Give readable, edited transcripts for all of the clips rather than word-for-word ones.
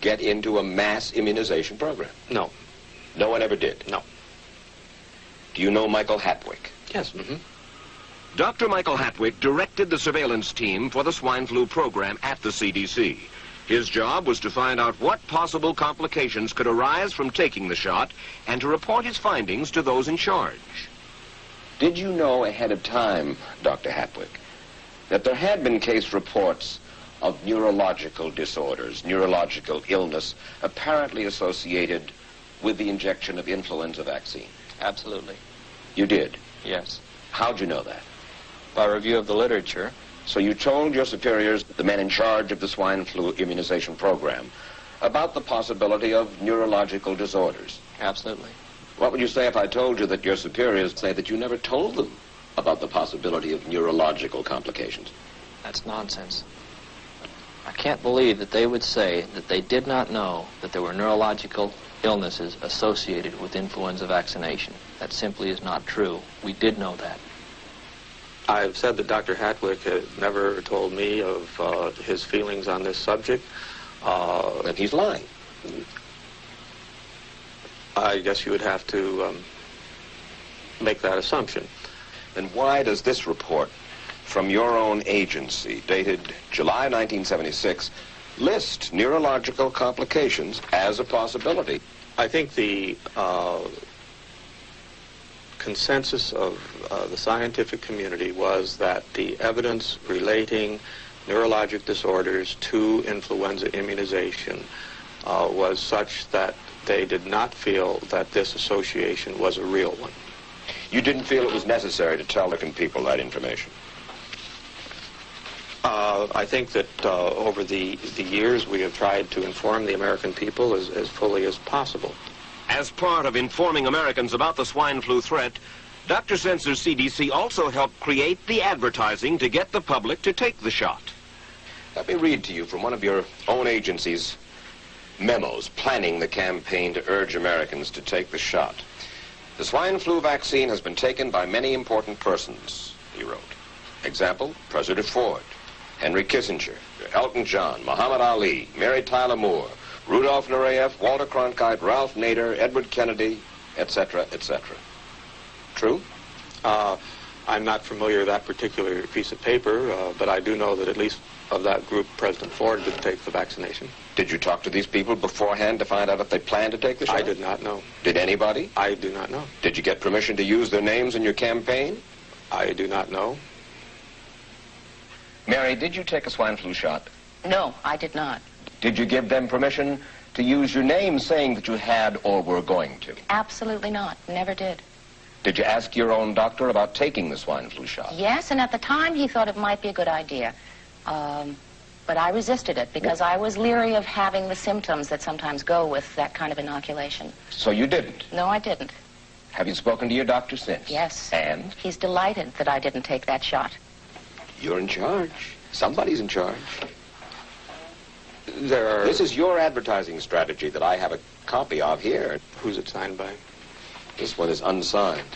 get into a mass immunization program? No. No one ever did? No. Do you know Michael Hatwick? Yes. Dr. Michael Hatwick directed the surveillance team for the swine flu program at the CDC. His job was to find out what possible complications could arise from taking the shot and to report his findings to those in charge. Did you know ahead of time, Dr. Hatwick, that there had been case reports of neurological disorders, neurological illness, apparently associated with the injection of influenza vaccine? Absolutely. You did? Yes. How'd you know that? By review of the literature. So you told your superiors, the men in charge of the swine flu immunization program, about the possibility of neurological disorders? Absolutely. What would you say if I told you that your superiors say that you never told them about the possibility of neurological complications? That's nonsense. I can't believe that they would say that they did not know that there were neurological illnesses associated with influenza vaccination. That simply is not true. We did know that. I've said that Dr. Hatwick had never told me of his feelings on this subject. And he's lying. I guess you would have to make that assumption. Then why does this report from your own agency, dated July 1976, list neurological complications as a possibility? I think the consensus of the scientific community was that the evidence relating neurologic disorders to influenza immunization was such that they did not feel that this association was a real one. You didn't feel it was necessary to tell American people that information? I think that over the years we have tried to inform the American people as fully as possible. As part of informing Americans about the swine flu threat, Dr. Sensor's CDC also helped create the advertising to get the public to take the shot. Let me read to you from one of your own agency's memos planning the campaign to urge Americans to take the shot. The swine flu vaccine has been taken by many important persons, he wrote. Example, President Ford, Henry Kissinger, Elton John, Muhammad Ali, Mary Tyler Moore, Rudolph Nureyev, Walter Cronkite, Ralph Nader, Edward Kennedy, etc., etc. True? I'm not familiar with that particular piece of paper, but I do know that at least of that group, President Ford did take the vaccination. Did you talk to these people beforehand to find out if they planned to take the shot? I did not know. Did anybody? I do not know. Did you get permission to use their names in your campaign? I do not know. Mary, did you take a swine flu shot? No, I did not. Did you give them permission to use your name saying that you had or were going to? Absolutely not. Never did. Did you ask your own doctor about taking the swine flu shot? Yes, and at the time he thought it might be a good idea. But I resisted it because I was leery of having the symptoms that sometimes go with that kind of inoculation. So you didn't? No, I didn't. Have you spoken to your doctor since? Yes. And? He's delighted that I didn't take that shot. You're in charge. Somebody's in charge. There are... This is your advertising strategy that I have a copy of here. Who's it signed by? This one is unsigned.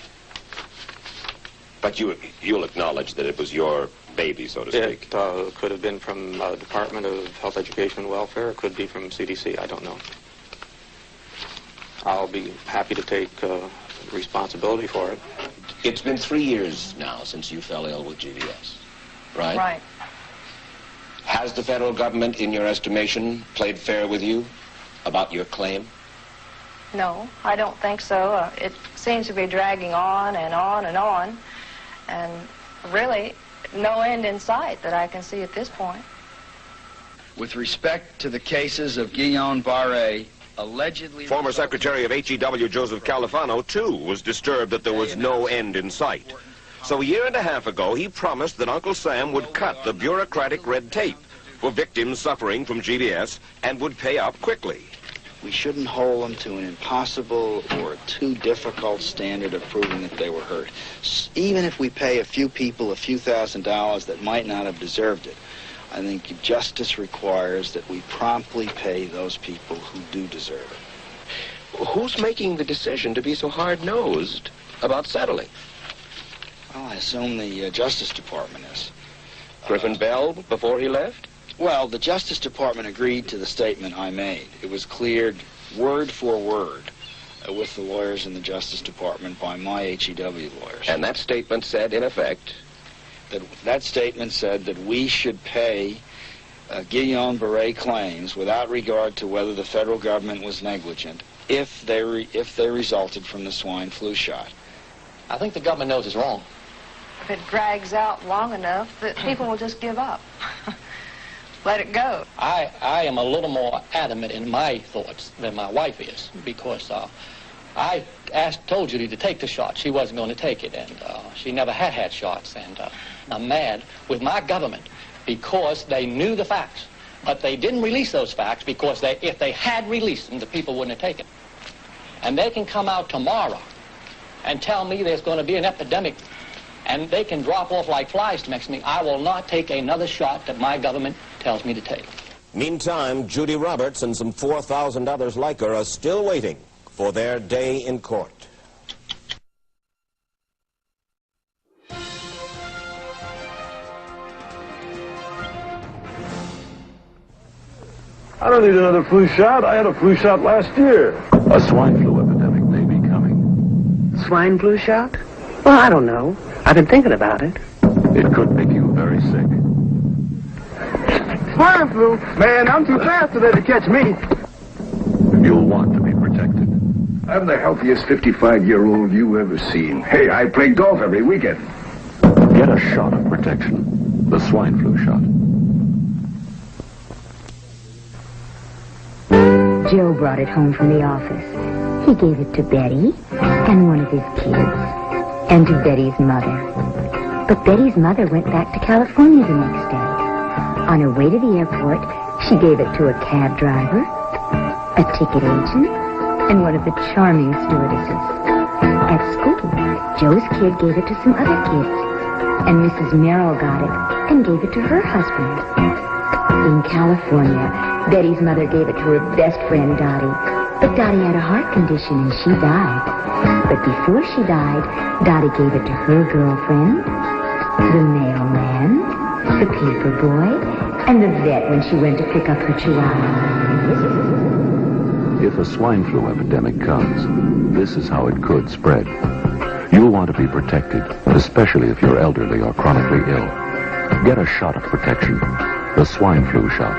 But you'll acknowledge that it was your baby, so to speak. It could have been from the Department of Health, Education, and Welfare. It could be from CDC. I don't know. I'll be happy to take responsibility for it. It's been 3 years now since you fell ill with GBS, right? Right. Has the federal government, in your estimation, played fair with you about your claim? No, I don't think so. It seems to be dragging on and on and on, and really no end in sight that I can see at this point. With respect to the cases of Guillain-Barré, allegedly... Former Secretary of HEW Joseph Califano, too, was disturbed that there was no end in sight. So a year and a half ago, he promised that Uncle Sam would cut the bureaucratic red tape for victims suffering from GBS and would pay up quickly. We shouldn't hold them to an impossible or too difficult standard of proving that they were hurt. Even if we pay a few people a few $1,000s that might not have deserved it, I think justice requires that we promptly pay those people who do deserve it. Who's making the decision to be so hard-nosed about settling? Well, I assume the Justice Department is. Griffin Bell before he left? Well, the Justice Department agreed to the statement I made. It was cleared word for word with the lawyers in the Justice Department by my HEW lawyers. And that statement said, in effect, that statement said that we should pay Guillain-Barré claims without regard to whether the federal government was negligent if they resulted from the swine flu shot. I think the government knows it's wrong. If it drags out long enough, that people will just give up. Let it go. I am a little more adamant in my thoughts than my wife is, because I told Judy to take the shot. She wasn't going to take it, and she never had shots. And I'm mad with my government because they knew the facts, but they didn't release those facts because if they had released them, the people wouldn't have taken. And they can come out tomorrow and tell me there's going to be an epidemic, and they can drop off like flies next to me. I will not take another shot that my government tells me to take. meantime, Judy Roberts and some 4,000 others like her are still waiting for their day in court. I don't need another flu shot. I had a flu shot last year. A swine flu epidemic may be coming. Swine flu shot? Well, I don't know. I've been thinking about it. It could make you very sick. Swine flu? Man, I'm too fast today to catch me. You'll want to be protected. I'm the healthiest 55-year-old you ever seen. Hey, I play golf every weekend. Get a shot of protection. The swine flu shot. Joe brought it home from the office. He gave it to Betty and one of his kids, and to Betty's mother. But Betty's mother went back to California the next day. On her way to the airport, she gave it to a cab driver, a ticket agent, and one of the charming stewardesses. At school, Joe's kid gave it to some other kids, and Mrs. Merrill got it and gave it to her husband. In California, Betty's mother gave it to her best friend, Dottie. But Dottie had a heart condition and she died. But before she died, Dottie gave it to her girlfriend, the mailman, the paper boy, and the vet when she went to pick up her chihuahua. If a swine flu epidemic comes, this is how it could spread. You'll want to be protected, especially if you're elderly or chronically ill. Get a shot of protection. The swine flu shot.